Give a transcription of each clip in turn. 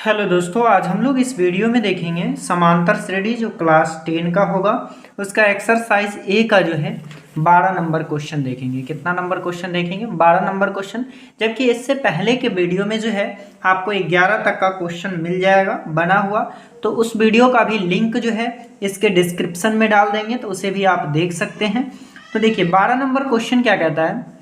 Hello दोस्तों, आज हम लोग इस वीडियो में देखेंगे समांतर श्रेणी जो क्लास 10 का होगा उसका एक्सरसाइज ए का जो है 12 नंबर क्वेश्चन देखेंगे। कितना नंबर क्वेश्चन देखेंगे? 12 नंबर क्वेश्चन। जबकि इससे पहले के वीडियो में जो है आपको 11 तक का क्वेश्चन मिल जाएगा बना हुआ, तो उस वीडियो का भी लिंक जो है इसके डिस्क्रिप्शन में डाल देंगे, तो उसे भी आप देख सकते हैं। तो देखिए 12 नंबर क्वेश्चन क्या कहता है,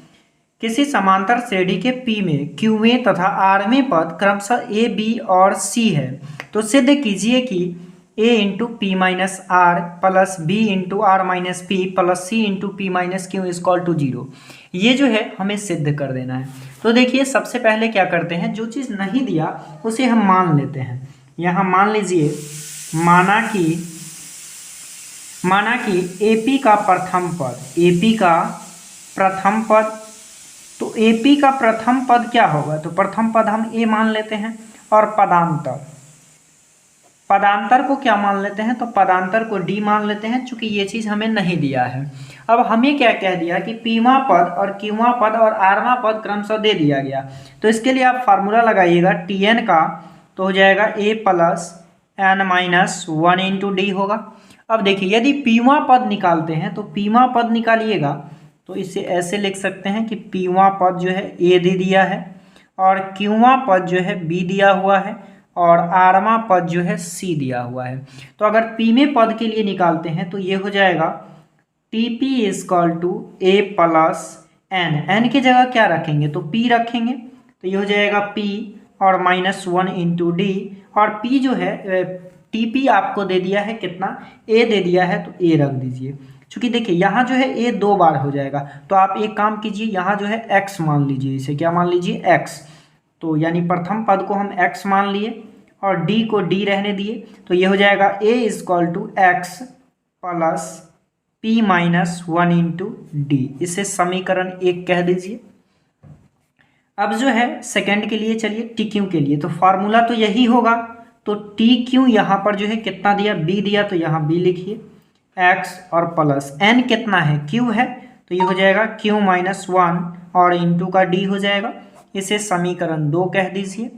किसी समांतर श्रेणी के P में Qवें तथा Rवें पद क्रमशः A, B और C है, तो सिद्ध कीजिए कि A into P minus are plus B into are minus p plus C into P minus Q equal to 0। ये जो है हमें सिद्ध कर देना है। तो देखिए सबसे पहले क्या करते हैं, जो चीज़ नहीं दिया उसे हम मान लेते हैं। यहाँ मान लीजिए माना कि AP का प्रथम पद, तो AP का प्रथम पद क्या होगा, तो प्रथम पद हम A मान लेते हैं और पदांतर को क्या मान लेते हैं, तो पदांतर को D मान लेते हैं, चूंकि ये चीज़ हमें नहीं दिया है। अब हमें क्या कह दिया कि Pवां पद और Qवां पद और Rवां पद क्रमशः दे दिया गया, तो इसके लिए आप फार्मूला लगाइएगा Tn का, तो हो जाएगा A plus n minus 1 into D होगा। अब देखिए यदि Pवां पद निकालते हैं तो Pवां पद निकालिएगा तो इसे ऐसे लिख सकते हैं कि Pवां पद जो है A दे दिया है और Qवां पद जो है B दिया हुआ है और Rवां पद जो है C दिया हुआ है। तो अगर Pवें पद के लिए निकालते हैं तो ये हो जाएगा TP is equal to A plus n की जगह क्या रखेंगे, तो P रखेंगे, तो ये हो जाएगा P और माइनस 1 इंटू डी, और P जो है TP आपको दे दिया है कितना, A दे दिया है, तो A रख दीजिए। चूंकि देखिए यहाँ जो है A 2 बार हो जाएगा, तो आप एक काम कीजिए, यहाँ जो है x मान लीजिए, इसे क्या मान लीजिए, x। तो यानी प्रथम पद को हम x मान लिए और d को d रहने दिए, तो ये हो जाएगा A is equal to x plus p minus 1 into d. इसे समीकरण 1 कह दीजिए। अब जो है सेकंड के लिए चलिए TQ के लिए, तो फार्मूला तो यही होगा, तो TQ यहाँ पर जो है कितना दिया, B दिया, तो यहाँ B लिखिए x और प्लस n कितना है, Q है, तो ये हो जाएगा Q माइनस 1 और इंटू का D हो जाएगा। इसे समीकरण 2 कह दीजिए।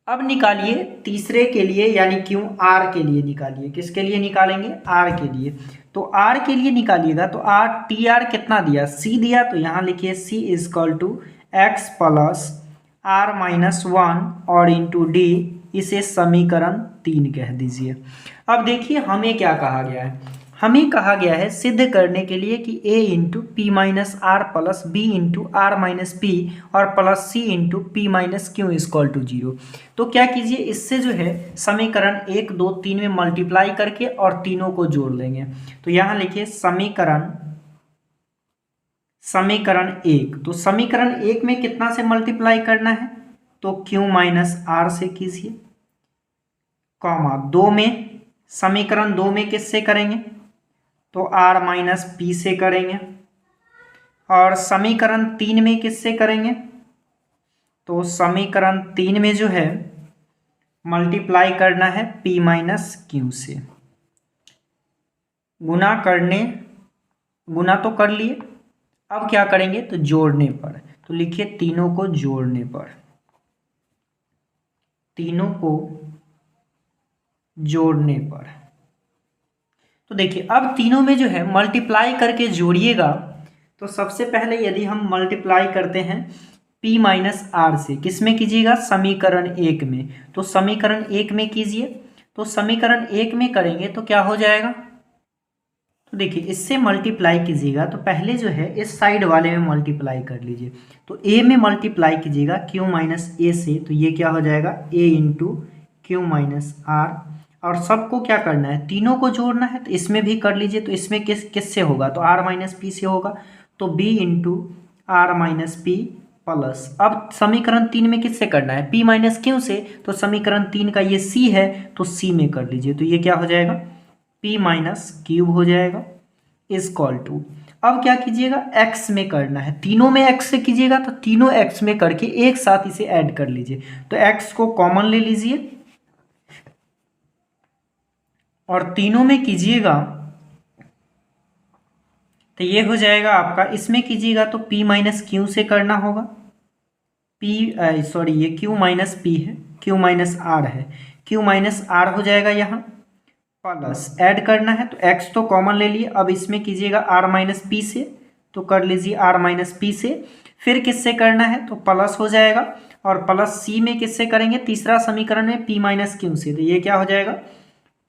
अब निकालिए तीसरे के लिए, यानी Q R के लिए निकालिए। किसके लिए निकालेंगे, R के लिए। तो R के लिए निकालिएगा तो TR कितना दिया, C दिया, तो यहाँ लिखिए C is equal to x plus R minus 1 और इंटू D। इसे समीकरण 3 कह दीजिए। अब देखिए हमें क्या कहा गया है, हमें कहा गया है सिद्ध करने के लिए कि A into P minus are plus B into are minus P और plus C into P minus Q equal to 0। तो क्या कीजिए, इससे जो है समीकरण 1 2 3 में मल्टीप्लाई करके और तीनों को जोड़ लेंगे। तो यहाँ लिखिए समीकरण 1, तो समीकरण 1 में कितना से मल्टीप्लाई करना है, तो Q माइनस आर से कीजिए, कॉमा 2 में, समीकरण 2 में किससे करेंगे, तो R माइनस पी से करेंगे, और समीकरण 3 में किससे करेंगे, तो समीकरण 3 में जो है मल्टीप्लाई करना है P माइनस क्यू से। गुना तो कर लिए, अब क्या करेंगे, तो जोड़ने पर, तो लिखिए तीनों को जोड़ने पर। तो देखिए अब तीनों में जो है मल्टीप्लाई करके जोड़िएगा, तो सबसे पहले यदि हम मल्टीप्लाई करते हैं P माइनस आर से, किस में कीजिएगा, समीकरण 1 में, तो समीकरण 1 में कीजिए। तो समीकरण 1 में करेंगे तो क्या हो जाएगा, तो देखिए इससे मल्टीप्लाई कीजिएगा, तो पहले जो है इस साइड वाले में मल्टीप्लाई कर लीजिए, तो A में मल्टीप्लाई कीजिएगा Q माइनस A से, तो ये क्या हो जाएगा, A into q minus r, और सबको क्या करना है, तीनों को जोड़ना है, तो इसमें भी कर लीजिए। तो इसमें किससे होगा, तो R माइनस पी से होगा, तो B into are minus p plus, अब समीकरण 3 में किससे करना है, P माइनस क्यू से, तो समीकरण 3 का ये C है, तो C में कर लीजिए, तो ये क्या हो जाएगा, P माइनस क्यूब हो जाएगा इजक्वल टू। अब क्या कीजिएगा, x में करना है, तीनों में x से कीजिएगा, तो तीनों x में करके एक साथ इसे ऐड कर लीजिए, तो x को कॉमन ले लीजिए और तीनों में कीजिएगा, तो ये हो जाएगा आपका, इसमें कीजिएगा तो P माइनस क्यू से करना होगा, ये क्यू माइनस पी है, क्यू माइनस आर है, क्यू माइनस आर हो जाएगा यहाँ, प्लस ऐड करना है तो एक्स तो कॉमन ले लिए, अब इसमें कीजिएगा आर माइनस पी से, तो कर लीजिए आर माइनस पी से, फिर किससे करना है तो प्लस हो जाएगा, और प्लस सी में किससे करेंगे, तीसरा समीकरण में पी माइनस क्यू से, तो ये क्या हो जाएगा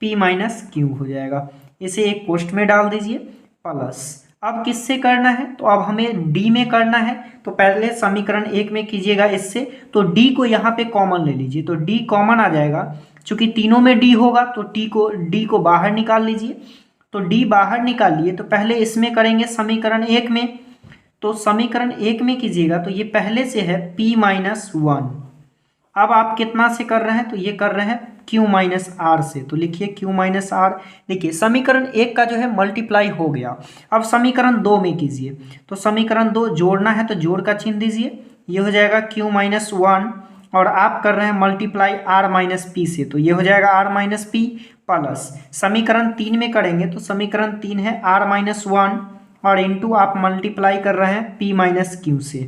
पी माइनस क्यू हो जाएगा। इसे एक कोष्ठ में डाल दीजिए प्लस। अब किससे करना है तो अब हमें डी में करना है, तो पहले समीकरण एक में कीजिएगा इससे, तो डी को यहाँ पे कॉमन ले लीजिए, तो डी कॉमन आ जाएगा, चूंकि तीनों में डी होगा तो डी को बाहर निकाल लीजिए, तो डी बाहर निकाल लिए, तो पहले इसमें करेंगे समीकरण एक में, तो समीकरण एक में कीजिएगा तो ये पहले से है p माइनस वन, अब आप कितना से कर रहे हैं तो ये कर रहे हैं q माइनस आर से, तो लिखिए q माइनस आर। देखिए समीकरण एक का जो है मल्टीप्लाई हो गया, अब समीकरण दो में कीजिए, तो समीकरण दो जोड़ना है तो जोड़ का चिन्ह दीजिए, ये हो जाएगा q माइनस वन, और आप कर रहे हैं मल्टीप्लाई r माइनस पी से, तो ये हो जाएगा r माइनस पी, प्लस समीकरण तीन में करेंगे तो समीकरण तीन है r माइनस वन, और इंटू आप मल्टीप्लाई कर रहे हैं p माइनस क्यू से।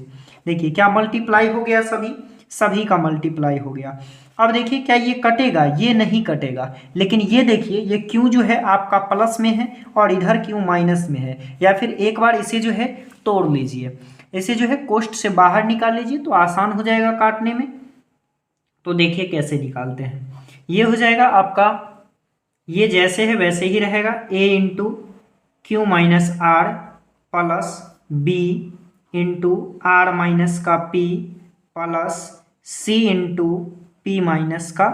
देखिए क्या मल्टीप्लाई हो गया, सभी का मल्टीप्लाई हो गया। अब देखिए क्या ये कटेगा, ये नहीं कटेगा, लेकिन ये देखिए ये क्यू जो है आपका प्लस में है और इधर क्यू माइनस में है, या फिर एक बार इसे जो है तोड़ लीजिए, इसे जो है कोष्ठ से बाहर निकाल लीजिए तो आसान हो जाएगा काटने में। तो देखिए कैसे निकालते हैं, ये हो जाएगा आपका, ये जैसे है वैसे ही रहेगा, a into q minus are plus B into are minus का p plus c into P minus का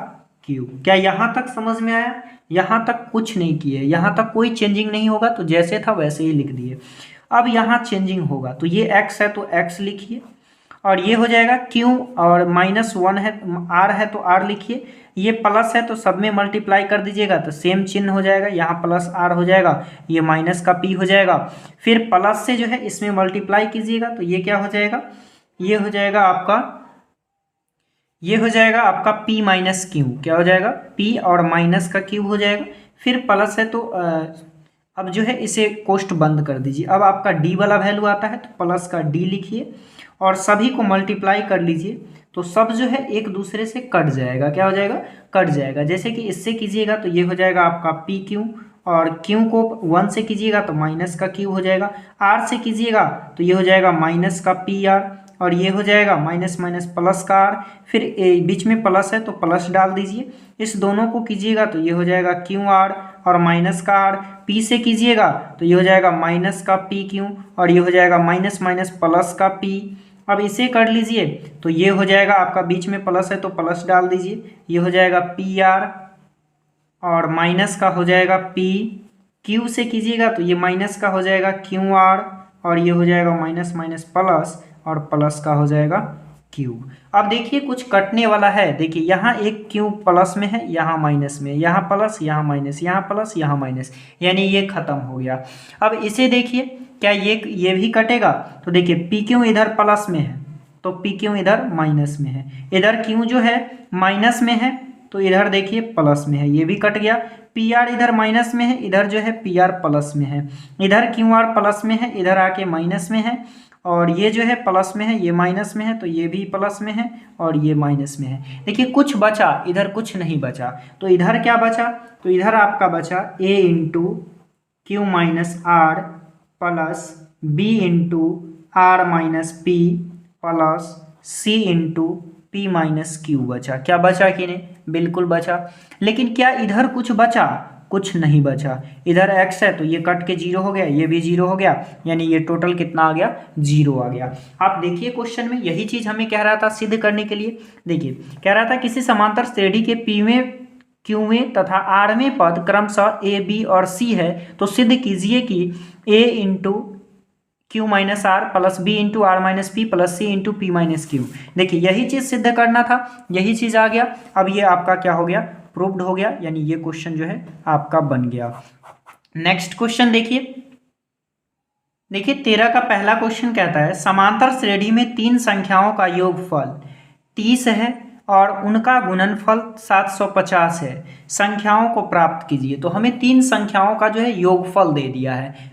q। क्या यहाँ तक समझ में आया? यहाँ तक कुछ नहीं किए, यहाँ तक कोई चेंजिंग नहीं होगा, तो जैसे था वैसे ही लिख दिए। अब यहाँ चेंजिंग होगा तो ये x है तो x लिखिए, और ये हो जाएगा q, और माइनस वन है r है तो r लिखिए, ये प्लस है तो सब में मल्टीप्लाई कर दीजिएगा तो सेम चिन्ह हो जाएगा, यहाँ प्लस r हो जाएगा, ये माइनस का p हो जाएगा, फिर प्लस से जो है इसमें मल्टीप्लाई कीजिएगा तो ये क्या हो जाएगा, ये हो जाएगा आपका p माइनस क्यू, क्या हो जाएगा p और माइनस का क्यू हो जाएगा, फिर प्लस है तो अब जो है इसे कोष्ठ बंद कर दीजिए। अब आपका d वाला वैल्यू आता है तो प्लस का d लिखिए और सभी को मल्टीप्लाई कर लीजिए, तो सब जो है एक दूसरे से कट जाएगा, क्या हो जाएगा कट जाएगा। जैसे कि इससे कीजिएगा तो ये हो जाएगा आपका पी क्यू, और क्यू को वन से कीजिएगा तो माइनस का क्यू हो जाएगा, आर से कीजिएगा तो ये हो जाएगा माइनस का पी आर, और ये हो जाएगा माइनस माइनस प्लस का आर, फिर बीच में प्लस है तो प्लस डाल दीजिए, इस दोनों को कीजिएगा तो ये हो जाएगा क्यू आर और माइनस का आर, पी से कीजिएगा तो ये हो जाएगा माइनस का पी क्यू, और ये हो जाएगा माइनस माइनस प्लस का पी। अब इसे कर लीजिए तो ये हो जाएगा आपका, बीच में प्लस है तो प्लस डाल दीजिए, ये हो जाएगा पी आर और माइनस का हो जाएगा पी, क्यू से कीजिएगा तो ये माइनस का हो जाएगा क्यू आर, और ये हो जाएगा माइनस माइनस प्लस और प्लस का हो जाएगा क्यू। अब देखिए कुछ कटने वाला है, देखिए यहाँ एक क्यू प्लस में है, यहाँ माइनस में, यहाँ प्लस यहाँ माइनस, यहाँ प्लस यहाँ माइनस, यानी ये खत्म हो गया। अब इसे देखिए क्या ये भी कटेगा, तो देखिए पी क्यू इधर प्लस में है तो पी क्यू इधर माइनस में है, इधर क्यू जो है माइनस में है तो इधर देखिए प्लस में है, ये भी कट गया। पी आर इधर माइनस में है, इधर जो है पी आर प्लस में है, इधर क्यू आर प्लस में है, इधर आके माइनस में है, और ये जो है प्लस में है, ये माइनस में है, तो ये भी प्लस में है और ये माइनस में है। देखिए कुछ बचा, इधर कुछ नहीं बचा, तो इधर क्या बचा, तो इधर आपका बचा a into q minus are plus b into are minus p plus c into P minus q बचा। क्या बचा कि नहीं? बिल्कुल बचा। लेकिन क्या इधर कुछ बचा? कुछ नहीं बचा। इधर x है तो ये कट के जीरो हो गया, ये भी जीरो हो गया, यानी ये टोटल कितना आ गया, जीरो आ गया। आप देखिए क्वेश्चन में यही चीज हमें कह रहा था सिद्ध करने के लिए। देखिए कह रहा था किसी समांतर श्रेणी के p में q में तथा r में पद क्रमशः a b और c है, तो सिद्ध कीजिए कि a into q minus are plus B into are minus p plus C into P minus q. देखिए यही चीज सिद्ध करना था, यही चीज आ गया। अब ये आपका क्या हो गया, प्रूव्ड हो गया, यानी ये क्वेश्चन जो है आपका बन गया। नेक्स्ट क्वेश्चन देखिए 13 का पहला क्वेश्चन कहता है समांतर श्रेणी में तीन संख्याओं का योगफल 30 है और उनका गुणनफल 750 है, संख्याओं को प्राप्त कीजिए। तो हमें तीन संख्याओं का जो है योगफल दे दिया है।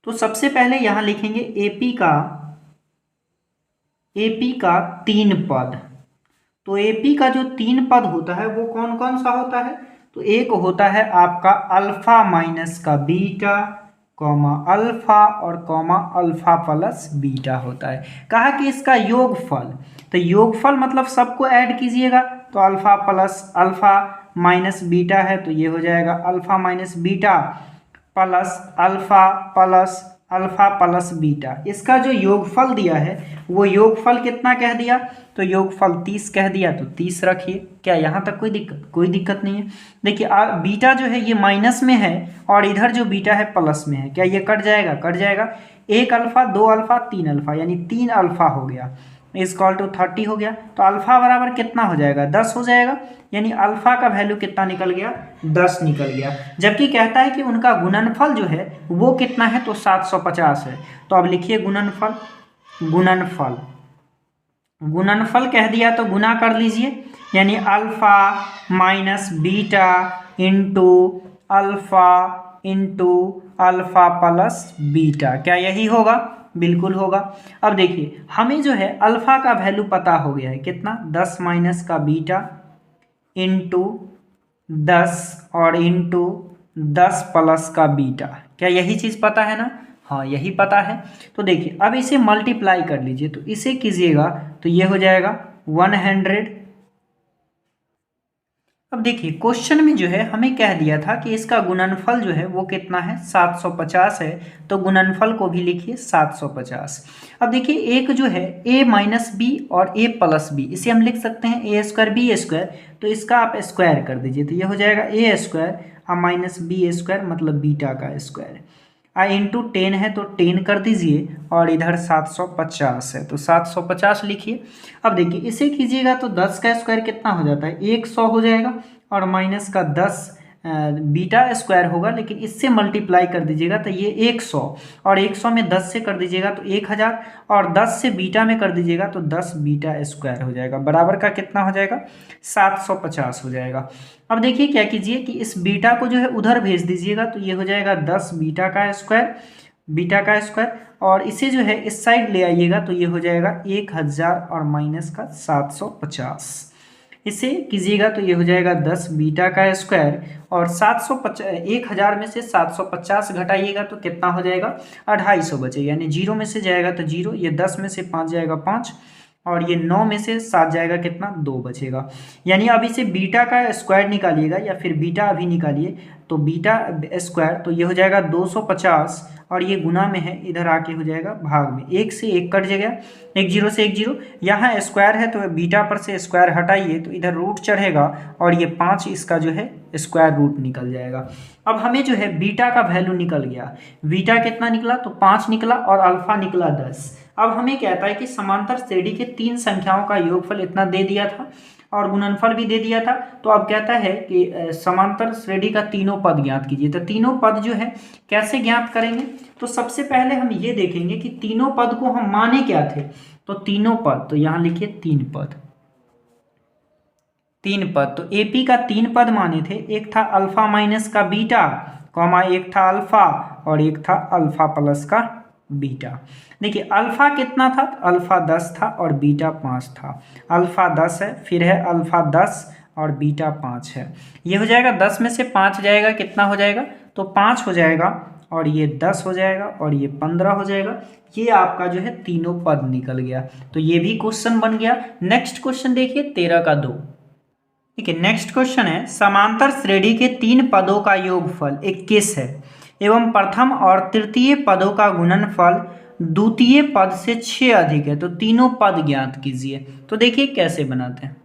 तो सबसे पहले यहां लिखेंगे AP का एपी का 3 पद। तो एपी का जो 3 पद होता है वो कौन कौन सा होता है? तो एक होता है आपका अल्फा माइनस का बीटा, कॉमा अल्फा और कॉमा अल्फा प्लस बीटा होता है। कहा कि इसका योगफल, तो योगफल मतलब सबको ऐड कीजिएगा, तो alpha plus alpha minus beta है तो ये हो जाएगा alpha minus beta plus alpha plus beta. इसका जो योगफल दिया है वो योगफल कितना कह दिया? तो योगफल 30 कह दिया, तो 30 रखिए। क्या यहाँ तक कोई दिक्कत नहीं है? देखिए बीटा जो है ये माइनस में है और इधर जो बीटा है प्लस में है। क्या ये कट जाएगा? कट जाएगा। 1 अल्फा 2 अल्फा 3 अल्फा यानी 3 अल्फा हो गया, इजकॉल टू 30 हो गया। तो अल्फा बराबर कितना हो जाएगा? 10 हो जाएगा। यानी अल्फा का वैल्यू कितना निकल गया? 10 निकल गया। जबकि कहता है कि उनका गुणनफल जो है वो कितना है? तो 750 है। तो अब लिखिए गुणनफल। गुणनफल कह दिया तो गुना कर लीजिए, यानी alpha minus beta into alpha plus beta. क्या यही होगा? बिल्कुल होगा। अब देखिए हमें जो है अल्फा का वैल्यू पता हो गया है कितना? 10 माइनस का बीटा इंटू 10 और इंटू 10 प्लस का बीटा। क्या यही चीज़ पता है ना? हाँ यही पता है। तो देखिए अब इसे मल्टीप्लाई कर लीजिए, तो इसे कीजिएगा तो ये हो जाएगा 100। अब देखिए क्वेश्चन में जो है हमें कह दिया था कि इसका गुणनफल जो है वो कितना है? 750 है। तो गुणनफल को भी लिखिए 750। अब देखिए एक जो है a माइनस बी और a प्लस बी, इसे हम लिख सकते हैं a स्क्वायर बी स्क्वायर। तो इसका आप स्क्वायर कर दीजिए, तो ये हो जाएगा a square minus b square मतलब बीटा का स्क्वायर। इंटू 10 है तो 10 कर दीजिए और इधर 750 है तो 750 लिखिए। अब देखिए इसे कीजिएगा तो 10 का स्क्वायर कितना हो जाता है? 100 हो जाएगा और माइनस का 10 बीटा स्क्वायर होगा, लेकिन इससे मल्टीप्लाई कर दीजिएगा तो ये 100 और 100 में 10 से कर दीजिएगा तो 1000 और 10 से बीटा में कर दीजिएगा तो 10 बीटा स्क्वायर हो जाएगा। बराबर का कितना हो जाएगा? 750 हो जाएगा। अब देखिए क्या कीजिए कि इस बीटा को जो है उधर भेज दीजिएगा, तो ये हो जाएगा 10 बीटा का स्क्वायर और इसे जो है इस साइड ले आइएगा तो ये हो जाएगा 1000 और माइनस का 750। इसे कीजिएगा तो ये हो जाएगा 10 बीटा का स्क्वायर और 1000 में से 750 घटाइएगा तो कितना हो जाएगा? 250 बचेगा, यानी 0 में से जाएगा तो 0, ये 10 में से 5 जाएगा 5 और ये 9 में से 7 जाएगा कितना? 2 बचेगा। यानी अब इसे बीटा का स्क्वायर निकालिएगा या फिर बीटा अभी निकालिए, तो बीटा स्क्वायर तो ये हो जाएगा 250 और ये गुना में है, इधर आके हो जाएगा भाग में। 1 से 1 कट जाएगा, 1 0 से 1 0, यहाँ स्क्वायर है तो बीटा पर से स्क्वायर हटाइए तो इधर रूट चढ़ेगा और ये 5 इसका जो है स्क्वायर रूट निकल जाएगा। अब हमें जो है बीटा का वैल्यू निकल गया। बीटा कितना निकला? तो 5 निकला और अल्फा निकला 10। अब हमें कहता है कि समांतर श्रेणी के 3 संख्याओं का योगफल इतना दे दिया था और गुणनफल भी दे दिया था। तो अब कहता है कि समांतर श्रेणी का तीनों पद ज्ञात कीजिए। तो तीनों पद जो है कैसे ज्ञात करेंगे? तो सबसे पहले हम ये देखेंगे कि तीनों पद को हम माने क्या थे। तो तीनों पद, तो यहाँ लिखिए 3 पद। तो एपी का 3 पद माने थे। एक था अल्फा माइनस का बीटा, कॉमा एक था अल्फा और एक था अल्फा प्लस का बीटा। देखिए अल्फा कितना था? अल्फा 10 था और बीटा 5 था। अल्फा 10 है, फिर है अल्फा 10 और बीटा 5 है। ये हो जाएगा 10 में से 5 जाएगा, कितना हो जाएगा? तो 5 हो जाएगा और ये 10 हो जाएगा और ये 15 हो जाएगा। ये आपका जो है तीनों पद निकल गया। तो ये भी क्वेश्चन बन गया। नेक्स्ट क्वेश्चन देखिए 13 का 2। ठीक है, नेक्स्ट क्वेश्चन है समांतर श्रेणी के 3 पदों का योगफल 21 है एवं प्रथम और तृतीय पदों का गुणनफल द्वितीय पद से 6 अधिक है। तो तीनों पद ज्ञात कीजिए। तो देखिए कैसे बनाते हैं।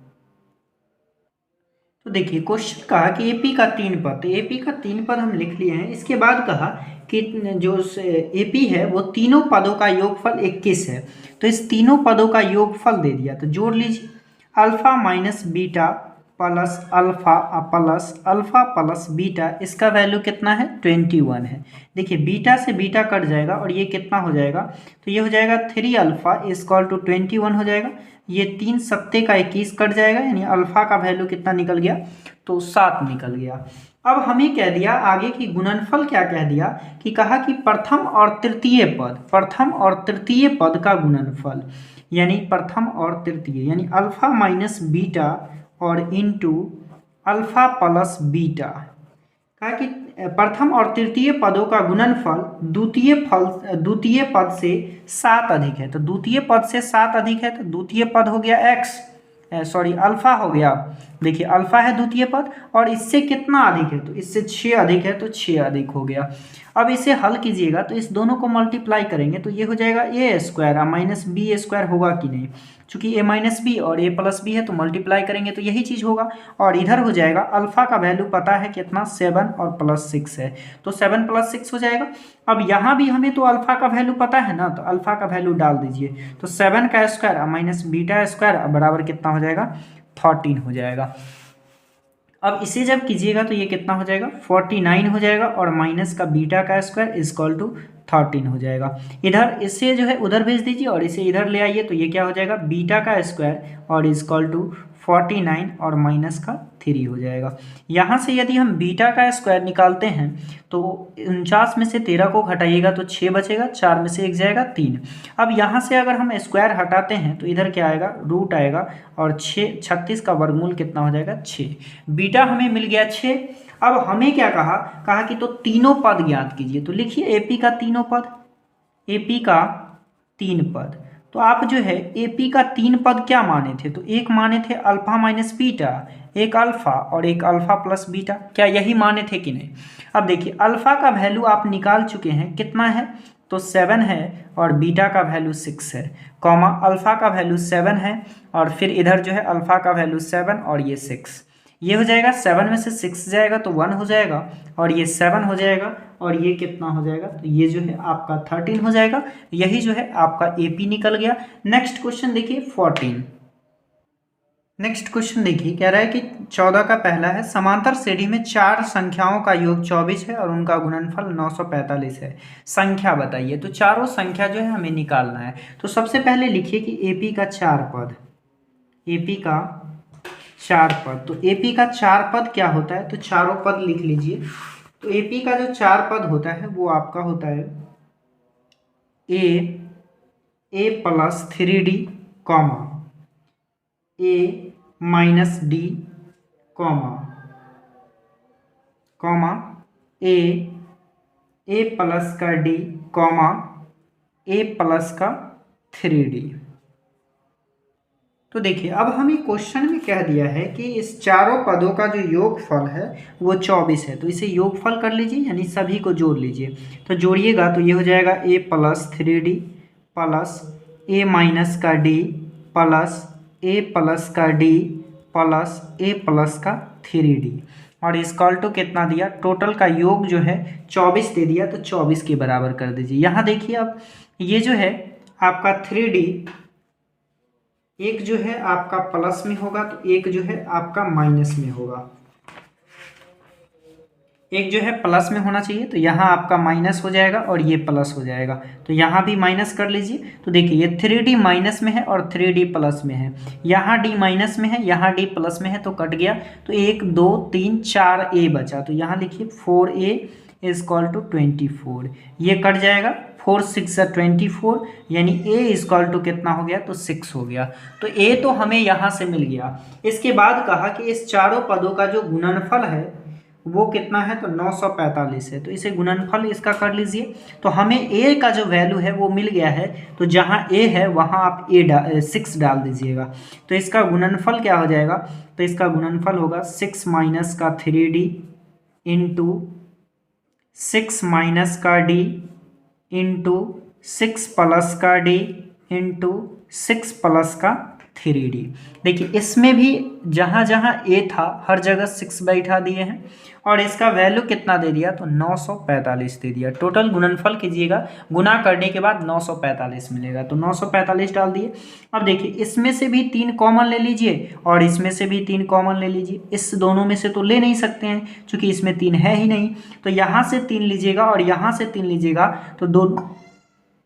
तो देखिए क्वेश्चन कहा कि एपी का 3 पद, तो एपी का 3 पद हम लिख लिए हैं। इसके बाद कहा कि जो एपी है वो तीनों पदों का योगफल 21 है। तो इस तीनों पदों का योगफल दे दिया, तो जोड़ लीजिए। Alpha minus beta plus alpha plus beta, इसका वैल्यू कितना है? 21 है। देखिए बीटा से बीटा कट जाएगा और ये कितना हो जाएगा? तो ये हो जाएगा 3 अल्फा इक्वल टू 21 हो जाएगा। ये 3 सत्ते का 21 कट जाएगा, यानी अल्फा का वैल्यू कितना निकल गया? तो 7 निकल गया। अब हमें कह दिया आगे की गुणनफल क्या कह दिया कि कहा कि प्रथम और तृतीय पद का गुणनफल। यानी प्रथम और तृतीय, यानी अल्फा माइनस बीटा और इंटू अल्फा प्लस बीटा। कहा कि प्रथम और तृतीय पदों का गुणनफल द्वितीय पद से 7 अधिक है। तो द्वितीय पद से 7 अधिक है तो द्वितीय पद हो गया अल्फा हो गया। देखिए अल्फा है द्वितीय पद और इससे कितना अधिक है, तो इससे 6 अधिक है तो 6 अधिक हो गया। अब इसे हल कीजिएगा तो इस दोनों को मल्टीप्लाई करेंगे तो ये हो जाएगा ए स्क्वायर माइनस बी स्क्वायर, होगा कि नहीं, चूंकि ए माइनस बी और ए प्लस बी है तो मल्टीप्लाई करेंगे तो यही चीज़ होगा। और इधर हो जाएगा अल्फा का वैल्यू पता है कितना 7 और प्लस 6 है तो 7 प्लस 6 हो जाएगा। अब यहाँ भी हमें तो अल्फा का वैल्यू पता है ना, तो अल्फा का वैल्यू डाल दीजिए तो 7 का स्क्वायर माइनस बीटा स्क्वायर बराबर कितना हो जाएगा 13 हो जाएगा। अब इसे जब कीजिएगा तो ये कितना हो जाएगा 49 हो जाएगा और माइनस का बीटा का स्क्वायर इजकॉल टू 13 हो जाएगा। इधर इसे जो है उधर भेज दीजिए और इसे इधर ले आइए तो ये क्या हो जाएगा बीटा का स्क्वायर और इजकॉल टू 49 और माइनस का 3 हो जाएगा। यहाँ से यदि हम बीटा का स्क्वायर निकालते हैं तो 49 में से 13 को घटाइएगा तो 6 बचेगा, 4 में से 1 जाएगा 3। अब यहाँ से अगर हम स्क्वायर हटाते हैं तो इधर क्या आएगा रूट आएगा और 36 का वर्गमूल कितना हो जाएगा 6। बीटा हमें मिल गया 6। अब हमें क्या कहा कि तो तीनों पद ज्ञात कीजिए। तो लिखिए एपी का तीनों पद, एपी का 3 पद। तो आप जो है एपी का 3 पद क्या माने थे, तो एक माने थे अल्फा माइनस बीटा, एक अल्फा और एक अल्फा प्लस बीटा, क्या यही माने थे कि नहीं। अब देखिए अल्फा का वैल्यू आप निकाल चुके हैं, कितना है तो 7 है और बीटा का वैल्यू 6 है, कॉमा अल्फा का वैल्यू 7 है और फिर इधर जो है अल्फा का वैल्यू 7 और ये 6, ये हो जाएगा 7 में से 6 जाएगा तो 1 हो जाएगा और ये 7 हो जाएगा और ये कितना हो जाएगा, तो ये जो है आपका 13 हो जाएगा। यही जो है आपका एपी निकल गया। नेक्स्ट क्वेश्चन देखिए 14। नेक्स्ट क्वेश्चन देखिए कह रहा है कि 14 का पहला है समांतर श्रेणी में 4 संख्याओं का योग 24 है और उनका गुणनफल 945 है, संख्या बताइए। तो चारों संख्या जो है हमें निकालना है। तो सबसे पहले लिखिए कि एपी का 4 पद, एपी का 4 पद। तो एपी का 4 पद क्या होता है, तो चारों पद लिख लीजिए। तो एपी का जो 4 पद होता है वो आपका होता है ए प्लस 3d कॉमा ए माइनस डी कॉमा ए प्लस का डी कॉमा ए प्लस का 3d। तो देखिए अब हमें क्वेश्चन में कह दिया है कि इस चारों पदों का जो योगफल है वो 24 है। तो इसे योगफल कर लीजिए यानी सभी को जोड़ लीजिए। तो जोड़िएगा तो ये हो जाएगा ए प्लस 3d प्लस ए माइनस का डी प्लस ए प्लस का डी प्लस ए प्लस का 3d और इक्वल टू कितना दिया, टोटल का योग जो है 24 दे दिया तो 24 के बराबर कर दीजिए। यहाँ देखिए अब ये जो है आपका 3d एक जो है आपका प्लस में होगा तो एक जो है आपका माइनस में होगा, एक जो है प्लस में होना चाहिए तो यहाँ आपका माइनस हो जाएगा और ये प्लस हो जाएगा। तो यहाँ भी माइनस कर लीजिए। तो देखिए ये 3d माइनस में है और 3d प्लस में है, यहाँ d माइनस में है यहाँ d प्लस में है तो कट गया। तो 1 2 3 4 a बचा। तो यहाँ लिखिए 4a इजकॉल टू 24, ये कट जाएगा 4 6 24 यानी a इजकॉल टू कितना हो गया, तो 6 हो गया। तो a तो हमें यहाँ से मिल गया। इसके बाद कहा कि इस चारों पदों का जो गुणनफल है वो कितना है, तो 945 है। तो इसे गुणनफल इसका कर लीजिए। तो हमें a का जो वैल्यू है वो मिल गया है। तो जहाँ a है वहाँ आप 6 डाल दीजिएगा। तो इसका गुणनफल क्या हो जाएगा, तो इसका गुणनफल होगा 6 माइनस का 3d इंटू 6 माइनस का d इंटू 6 प्लस का d इंटू 6 प्लस का 3d। देखिए इसमें भी जहाँ जहाँ a था हर जगह 6 बैठा दिए हैं और इसका वैल्यू कितना दे दिया, तो 945 दे दिया। टोटल गुणनफल कीजिएगा, गुना करने के बाद 945 मिलेगा। तो 945 डाल दिए। अब देखिए इसमें से भी 3 कॉमन ले लीजिए और इसमें से भी 3 कॉमन ले लीजिए। इस दोनों में से तो ले नहीं सकते हैं क्योंकि इसमें 3 है ही नहीं। तो यहाँ से 3 लीजिएगा और यहाँ से 3 लीजिएगा तो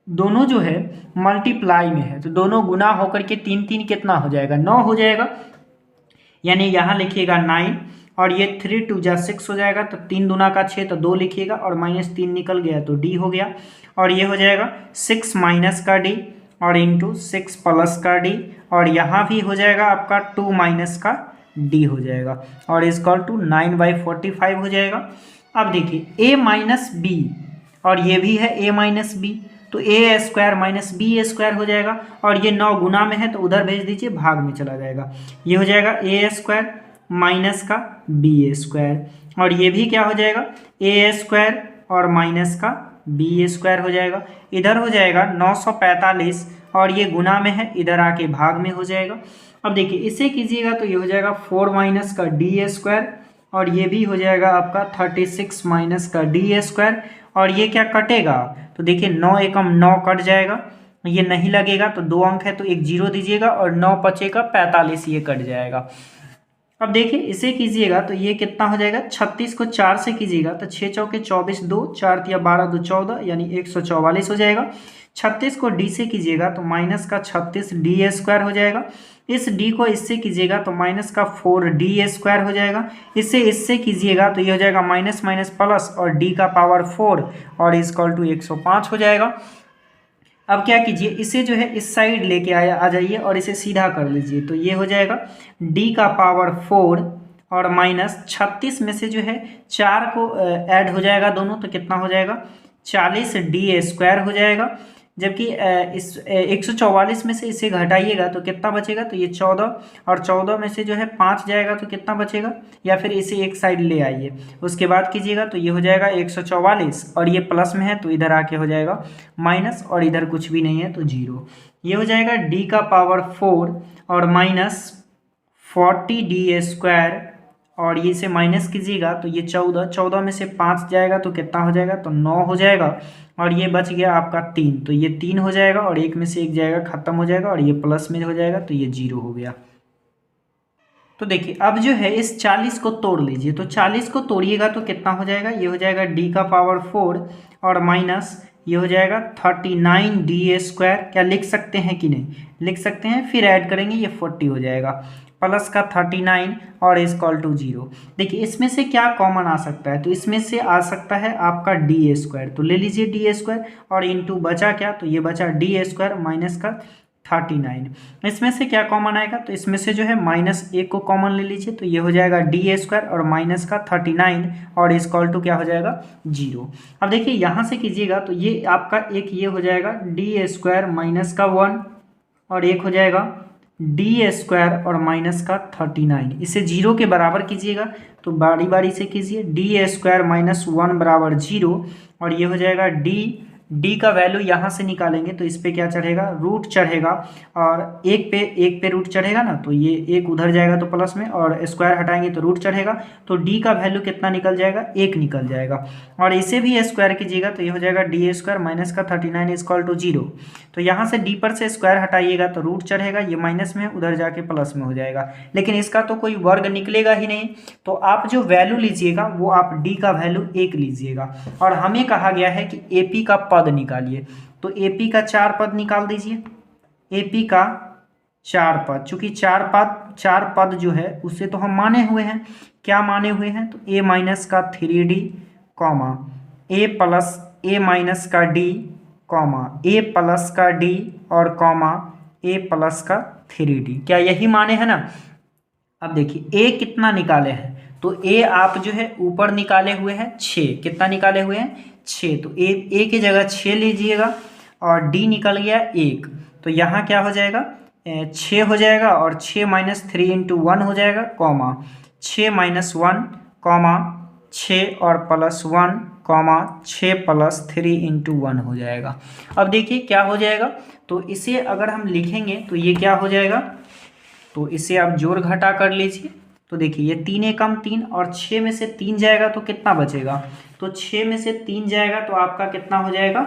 दोनों जो है मल्टीप्लाई में है। तो दोनों गुना होकर के 3 3 कितना हो जाएगा, 9 हो जाएगा। यानी यहाँ लिखिएगा 9 और ये 3 2 जा 6 हो जाएगा। तो 3 दूना का 6 तो 2 लिखिएगा और -3 निकल गया तो d हो गया। और ये हो जाएगा 6 माइनस का d और इंटू 6 प्लस का डी, और यहाँ भी हो जाएगा आपका 2 माइनस का डी हो जाएगा, और इजकॉल टू 9/45 हो जाएगा। अब देखिए a माइनस बी, और ये भी है a माइनस बी, तो ए स्क्वायर माइनस बी स्क्वायर हो जाएगा, और ये 9 गुना में है तो उधर भेज दीजिए, भाग में चला जाएगा। ये हो जाएगा ए स्क्वायर माइनस का बी स्क्वायर, और ये भी क्या हो जाएगा ए स्क्वायर और माइनस का बी स्क्वायर हो जाएगा। इधर हो जाएगा 945, और ये गुना में है, इधर आके भाग में हो जाएगा। अब देखिए इसे कीजिएगा तो ये हो जाएगा 4 माइनस का डी स्क्वायर, और ये भी हो जाएगा आपका 36 माइनस का डी स्क्वायर, और ये क्या कटेगा तो देखिए 9 एकम 9 कट जाएगा, ये नहीं लगेगा तो 2 अंक है तो एक 0 दीजिएगा, और 9 बचेगा 45, ये कट जाएगा। अब देखिए इसे कीजिएगा तो ये कितना हो जाएगा, 36 को 4 से कीजिएगा तो 6 चौके 24, 2 4 तिया 12, 2 14, यानी 144 हो जाएगा। 36 को डी से कीजिएगा तो माइनस का 36 डी स्क्वायर हो जाएगा। इस डी को इससे कीजिएगा तो माइनस का 4 डी स्क्वायर हो जाएगा। इससे कीजिएगा तो ये हो जाएगा माइनस माइनस प्लस, और डी का पावर 4, और इजकॉल टू 105 हो जाएगा। अब क्या कीजिए, इसे जो है इस साइड लेके आ जाइए और इसे सीधा कर लीजिए, तो ये हो जाएगा d का पावर 4 और माइनस 36 में से जो है 4 को ऐड हो जाएगा दोनों, तो कितना हो जाएगा 40 डी स्क्वायर हो जाएगा। जबकि इस 144 में से इसे घटाइएगा तो कितना बचेगा, तो ये 14, और 14 में से जो है 5 जाएगा तो कितना बचेगा, या फिर इसे एक साइड ले आइए, उसके बाद कीजिएगा तो ये हो जाएगा 144, और ये प्लस में है तो इधर आके हो जाएगा माइनस, और इधर कुछ भी नहीं है तो 0। ये हो जाएगा d का पावर 4 और माइनस 40 डी स्क्वायर, और ये से माइनस कीजिएगा तो ये 14 में से 5 जाएगा तो कितना हो जाएगा, तो 9 हो जाएगा, और ये बच गया आपका 3, तो ये 3 हो जाएगा, और एक में से एक जाएगा खत्म हो जाएगा, और ये प्लस में हो जाएगा तो ये 0 हो गया। तो देखिए अब जो है इस 40 को तोड़ लीजिए, तो 40 को तोड़िएगा तो कितना हो जाएगा, ये हो जाएगा d का पावर 4 और माइनस ये हो जाएगा 39 डी स्क्वायर। क्या लिख सकते हैं कि नहीं, लिख सकते हैं, फिर ऐड करेंगे ये 40 हो जाएगा, प्लस का 39 और इजकॉल टू 0। देखिए इसमें से क्या कॉमन आ सकता है, तो इसमें से आ सकता है आपका डी स्क्वायर, तो ले लीजिए डी स्क्वायर, और इंटू बचा क्या, तो ये बचा डी स्क्वायर माइनस का 39। इसमें से क्या कॉमन आएगा, तो इसमें से जो है -1 को कॉमन ले लीजिए, तो ये हो जाएगा डी स्क्वायर और माइनस का 39, और इजकॉल टू क्या हो जाएगा 0। अब देखिए यहाँ से कीजिएगा तो ये आपका एक ये हो जाएगा डी स्क्वायर माइनस का 1, और एक हो जाएगा डी स्क्वायर और माइनस का 39। इसे 0 के बराबर कीजिएगा, तो बारी बारी से कीजिए, डी स्क्वायर माइनस 1 बराबर 0, और ये हो जाएगा डी का वैल्यू यहाँ से निकालेंगे तो इस पे क्या चढ़ेगा, रूट चढ़ेगा, और एक पे रूट चढ़ेगा ना, तो ये एक उधर जाएगा तो प्लस में, और स्क्वायर हटाएंगे तो रूट चढ़ेगा, तो डी का वैल्यू कितना निकल जाएगा, 1 निकल जाएगा। और इसे भी स्क्वायर कीजिएगा तो ये हो जाएगा डी स्क्वायर माइनस का 39 इजकॉल टू 0। तो यहाँ से डी पर से स्क्वायर हटाइएगा तो रूट चढ़ेगा, ये माइनस में उधर जाके प्लस में हो जाएगा, लेकिन इसका तो कोई वर्ग निकलेगा ही नहीं, तो आप जो वैल्यू लीजिएगा वो आप डी का वैल्यू 1 लीजिएगा। और हमें कहा गया है कि एपी का पद निकालिए, तो एपी का 4 पद निकाल दीजिए, एपी का 4 पद, चूंकि 4 पद जो है उससे तो हम माने हुए हैं, क्या माने हुए हैं, तो a माइनस का 3d comma a plus a minus का d कॉमा a प्लस का d और कॉमा a प्लस का 3d, क्या यही माने हैं ना। अब देखिए a कितना निकाले हैं, तो a आप जो है ऊपर निकाले हुए हैं 6, कितना निकाले हुए हैं 6, तो a की जगह 6 लीजिएगा, और d निकल गया 1, तो यहाँ क्या हो जाएगा 6 हो जाएगा, और 6 माइनस 3 इंटू 1 हो जाएगा, कॉमा 6 माइनस 1 कॉमा 6 और प्लस 1 कॉमा 6 प्लस 3 इंटू 1 हो जाएगा। अब देखिए क्या हो जाएगा, तो इसे अगर हम लिखेंगे तो ये क्या हो जाएगा, तो इसे आप जोड़ घटा कर लीजिए, तो देखिए ये 3 एकम 3, और 6 में से 3 जाएगा तो कितना बचेगा, तो 6 में से 3 जाएगा तो आपका कितना हो जाएगा,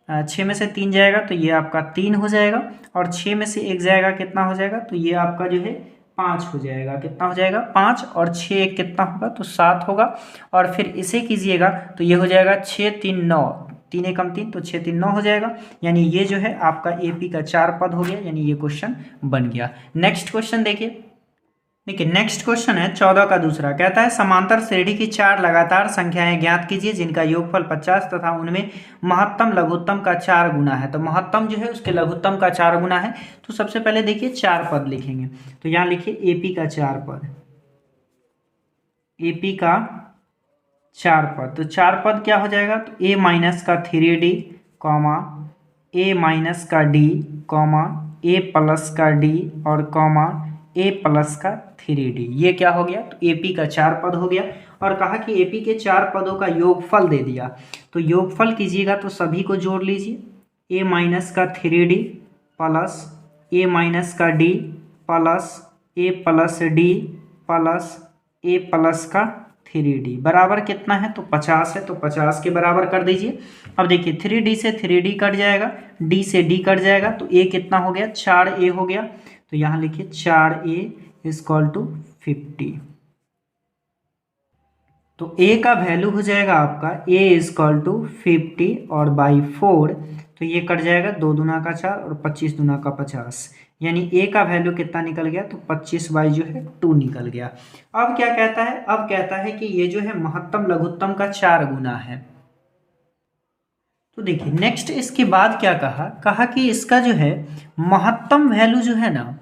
6 में से 3 जाएगा तो ये आपका 3 हो जाएगा, और 6 में से 1 जाएगा कितना हो जाएगा, तो ये आपका जो है 5 हो जाएगा, कितना हो जाएगा 5, और 6 1 कितना होगा, तो 7 होगा। और फिर इसे कीजिएगा तो ये हो जाएगा 6 3 9, 3 एकम 3, तो 6 3 9 हो जाएगा, यानी ये जो है आपका एपी का 4 पद हो गया, यानी ये क्वेश्चन बन गया। नेक्स्ट क्वेश्चन देखिए, देखिए नेक्स्ट क्वेश्चन है 14 का दूसरा। कहता है समांतर श्रेणी की 4 लगातार संख्याएं ज्ञात कीजिए जिनका योगफल 50 तथा उनमें महत्तम लघुत्तम का 4 गुना है। तो महत्तम जो है उसके लघुत्तम का 4 गुना है। तो सबसे पहले देखिए 4 पद लिखेंगे। तो यहाँ लिखिए एपी का 4 पद, एपी का 4 पद। तो 4 पद क्या हो जाएगा? तो ए माइनस का 3d कॉमा ए माइनस का d कॉमा ए प्लस का d और कॉमा ए प्लस का 3d। ये क्या हो गया? तो एपी का 4 पद हो गया। और कहा कि एपी के 4 पदों का योगफल दे दिया। तो योगफल कीजिएगा तो सभी को जोड़ लीजिए। ए माइनस का 3d प्लस ए माइनस का d प्लस ए प्लस d प्लस ए प्लस का 3d बराबर कितना है? तो 50 है। तो 50 के बराबर कर दीजिए। अब देखिए 3d से 3d कट जाएगा, d से d कट जाएगा, तो a कितना हो गया? 4a हो गया। तो यहाँ लिखिए 4a इक्वल टू 50। तो a का वैल्यू हो जाएगा आपका a इक्वल टू 50 और बाई 4। तो ये कट जाएगा 2 दूना का 4 और 25 दूना का 50, यानी a का वैल्यू कितना निकल गया? तो 25 बाई जो है 2 निकल गया। अब क्या कहता है? अब कहता है कि ये जो है महत्तम लघुत्तम का 4 गुना है। तो देखिए नेक्स्ट इसके बाद क्या कहा कि इसका जो है महत्तम वैल्यू जो है ना,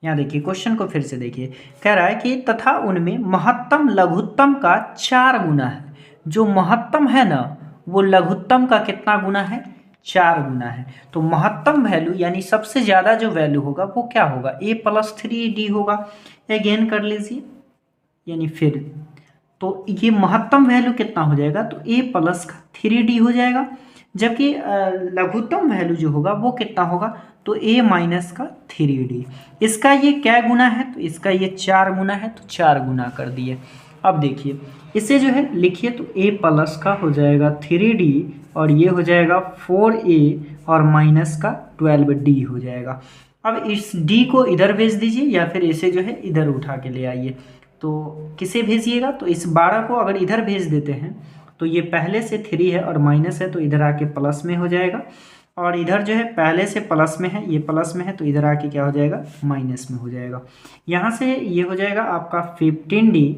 यहाँ देखिए क्वेश्चन को फिर से देखिए। कह रहा है कि तथा उनमें महत्तम लघुत्तम का 4 गुना है। जो महत्तम है ना वो लघुत्तम का कितना गुना है? 4 गुना है। तो महत्तम वैल्यू यानी सबसे ज़्यादा जो वैल्यू होगा वो क्या होगा? a प्लस 3d होगा। अगेन कर लीजिए, यानी फिर तो ये महत्तम वैल्यू कितना हो जाएगा? तो a प्लस का 3d हो जाएगा। जबकि लघुत्तम वैल्यू जो होगा वो कितना होगा? तो a माइनस का 3d। इसका ये क्या गुना है? तो इसका ये 4 गुना है। तो 4 गुना कर दिए। अब देखिए इसे जो है लिखिए तो a प्लस का हो जाएगा 3d और ये हो जाएगा 4a और माइनस का 12d हो जाएगा। अब इस d को इधर भेज दीजिए या फिर इसे जो है इधर उठा के ले आइए। तो किसे भेजिएगा? तो इस 12 को अगर इधर भेज देते हैं तो ये पहले से 3 है और माइनस है, तो इधर आके प्लस में हो जाएगा। और इधर जो है पहले से प्लस में है, ये प्लस में है, तो इधर आके क्या हो जाएगा? माइनस में हो जाएगा। यहाँ से ये हो जाएगा आपका 15d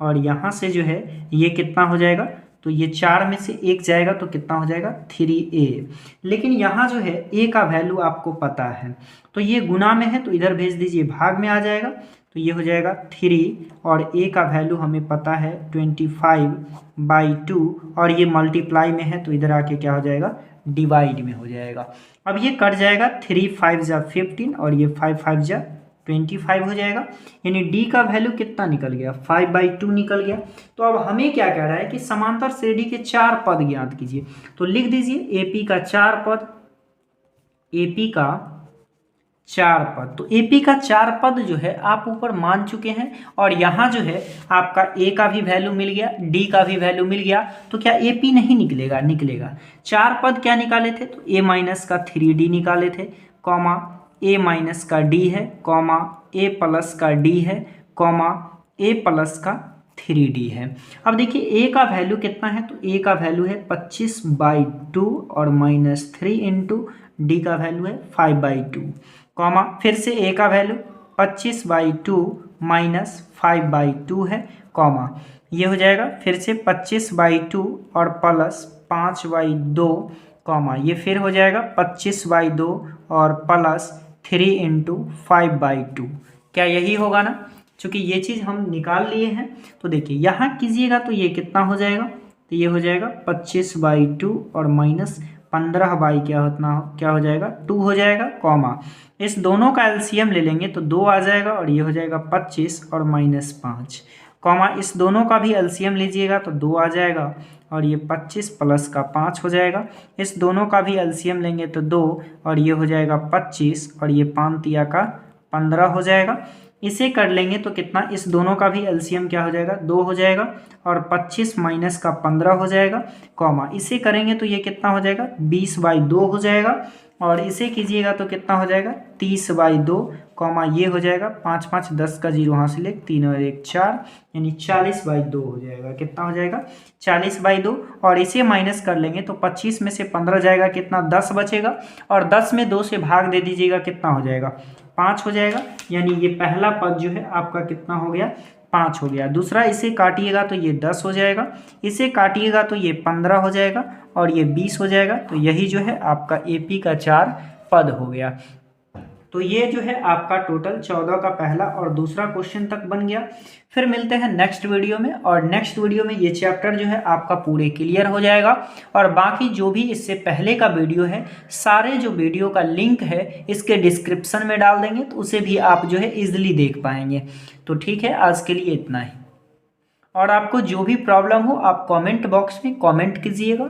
और यहाँ से जो है ये कितना हो जाएगा? तो ये 4 में से 1 जाएगा तो कितना हो जाएगा? 3a। लेकिन यहाँ जो है a का वैल्यू आपको पता है, तो ये गुना में है तो इधर भेज दीजिए, भाग में आ जाएगा। तो ये हो जाएगा 3 और a का वैल्यू हमें पता है 25/2 और ये मल्टीप्लाई में है तो इधर आके क्या हो जाएगा? डिवाइड में हो जाएगा। अब ये कट जाएगा, 3 5 जा 15 और ये 5 5 जा 25 हो जाएगा। यानी d का वैल्यू कितना निकल गया? 5/2 निकल गया। तो अब हमें क्या कह रहा है कि समांतर श्रेणी के 4 पद ज्ञात कीजिए। तो लिख दीजिए AP का 4 पद, AP का 4 पद। तो AP का 4 पद जो है आप ऊपर मान चुके हैं और यहाँ जो है आपका a का भी वैल्यू मिल गया, d का भी वैल्यू मिल गया। तो क्या AP नहीं निकलेगा? निकलेगा। 4 पद क्या निकाले थे? तो a माइनस का 3d निकाले थे, कॉमा a माइनस का d है, कॉमा a प्लस का d है, कॉमा a प्लस का 3d है। अब देखिए a का वैल्यू कितना है? तो a का वैल्यू है 25/2 और माइनस 3 इंटू d का वैल्यू है 5/2, कॉमा फिर से a का वैल्यू 25/2 माइनस 5/2 है, कॉमा ये हो जाएगा फिर से 25/2 और प्लस 5/2, कॉमा ये फिर हो जाएगा 25/2 और प्लस 3 इंटू 5/2। क्या यही होगा ना? चूँकि ये चीज़ हम निकाल लिए हैं। तो देखिए यहाँ कीजिएगा तो ये कितना हो जाएगा? तो ये हो जाएगा 25/2 और माइनस 15 बाई क्या हो जाएगा? 2 हो जाएगा, कॉमा इस दोनों का एलसीएम ले लेंगे तो 2 आ जाएगा और ये हो जाएगा 25 और माइनस 5, कॉमा इस दोनों का भी एलसीएम लीजिएगा तो 2 आ जाएगा और ये 25 प्लस का 5 हो जाएगा। इस दोनों का भी एलसीएम लेंगे तो 2 और ये हो जाएगा 25 और ये 5 तिया का 15 हो जाएगा। इसे कर लेंगे तो कितना? इस दोनों का भी एलसीएम क्या हो जाएगा? 2 हो जाएगा और 25 माइनस का 15 हो जाएगा, कॉमा इसे करेंगे तो ये कितना हो जाएगा? 20/2 हो जाएगा और इसे कीजिएगा तो कितना हो जाएगा? 30/2, कॉमा ये हो जाएगा 5 5 10 का 0 हासिल 1 3 और 1 4, यानी 40/2 हो जाएगा। कितना हो जाएगा? 40/2 और इसे माइनस कर लेंगे तो 25 में से 15 जाएगा, कितना? 10 बचेगा और 10 में 2 से भाग दे दीजिएगा, कितना हो जाएगा? 5 हो जाएगा, यानी ये पहला पद जो है आपका कितना हो गया, 5 हो गया। दूसरा इसे काटिएगा तो ये 10 हो जाएगा, इसे काटिएगा तो ये 15 हो जाएगा और ये 20 हो जाएगा। तो यही जो है आपका एपी का 4 पद हो गया। तो ये जो है आपका टोटल 14 का पहला और दूसरा क्वेश्चन तक बन गया। फिर मिलते हैं नेक्स्ट वीडियो में, और नेक्स्ट वीडियो में ये चैप्टर जो है आपका पूरे क्लियर हो जाएगा। और बाकी जो भी इससे पहले का वीडियो है, सारे जो वीडियो का लिंक है इसके डिस्क्रिप्शन में डाल देंगे, तो उसे भी आप जो है इजीली देख पाएंगे। तो ठीक है, आज के लिए इतना ही। और आपको जो भी प्रॉब्लम हो आप कमेंट बॉक्स में कमेंट कीजिएगा।